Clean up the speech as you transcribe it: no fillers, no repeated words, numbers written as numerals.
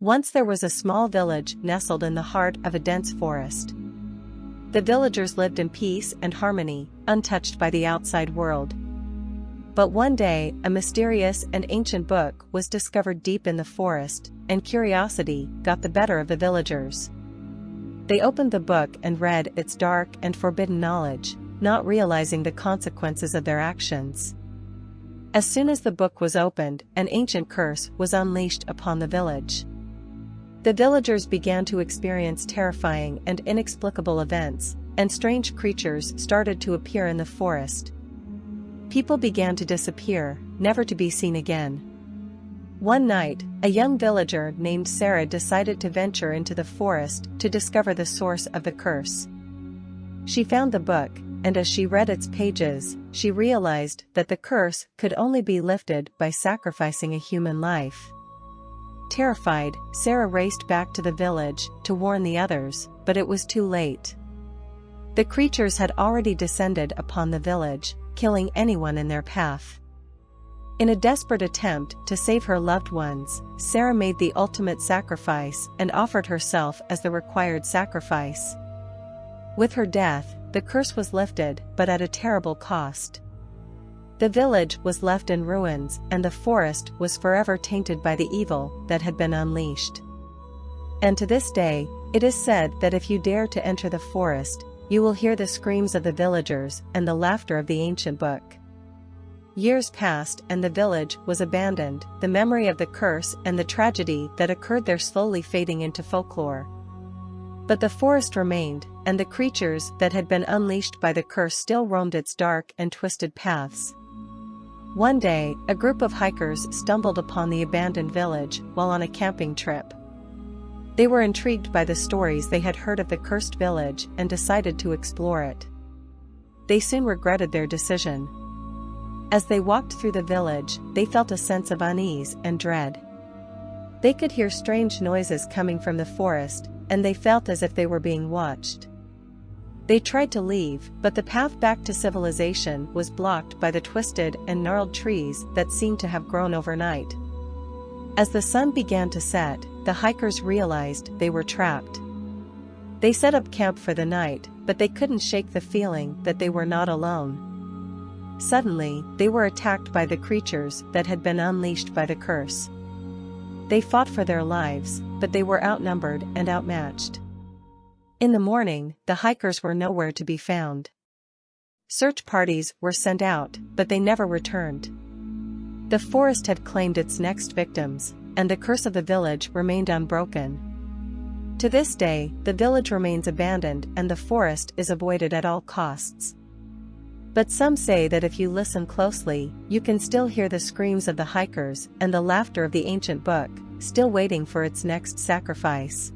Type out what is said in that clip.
Once there was a small village nestled in the heart of a dense forest. The villagers lived in peace and harmony, untouched by the outside world. But one day, a mysterious and ancient book was discovered deep in the forest, and curiosity got the better of the villagers. They opened the book and read its dark and forbidden knowledge, not realizing the consequences of their actions. As soon as the book was opened, an ancient curse was unleashed upon the village. The villagers began to experience terrifying and inexplicable events, and strange creatures started to appear in the forest. People began to disappear, never to be seen again. One night, a young villager named Sarah decided to venture into the forest to discover the source of the curse. She found the book, and as she read its pages, she realized that the curse could only be lifted by sacrificing a human life. Terrified, Sarah raced back to the village to warn the others, but it was too late. The creatures had already descended upon the village, killing anyone in their path. In a desperate attempt to save her loved ones, Sarah made the ultimate sacrifice and offered herself as the required sacrifice. With her death, the curse was lifted, but at a terrible cost. The village was left in ruins, and the forest was forever tainted by the evil that had been unleashed. And to this day, it is said that if you dare to enter the forest, you will hear the screams of the villagers and the laughter of the ancient book. Years passed and the village was abandoned, the memory of the curse and the tragedy that occurred there slowly fading into folklore. But the forest remained, and the creatures that had been unleashed by the curse still roamed its dark and twisted paths. One day, a group of hikers stumbled upon the abandoned village while on a camping trip. They were intrigued by the stories they had heard of the cursed village and decided to explore it. They soon regretted their decision. As they walked through the village, they felt a sense of unease and dread. They could hear strange noises coming from the forest, and they felt as if they were being watched. They tried to leave, but the path back to civilization was blocked by the twisted and gnarled trees that seemed to have grown overnight. As the sun began to set, the hikers realized they were trapped. They set up camp for the night, but they couldn't shake the feeling that they were not alone. Suddenly, they were attacked by the creatures that had been unleashed by the curse. They fought for their lives, but they were outnumbered and outmatched. In the morning, the hikers were nowhere to be found. Search parties were sent out, but they never returned. The forest had claimed its next victims, and the curse of the village remained unbroken. To this day, the village remains abandoned and the forest is avoided at all costs. But some say that if you listen closely, you can still hear the screams of the hikers and the laughter of the ancient book, still waiting for its next sacrifice.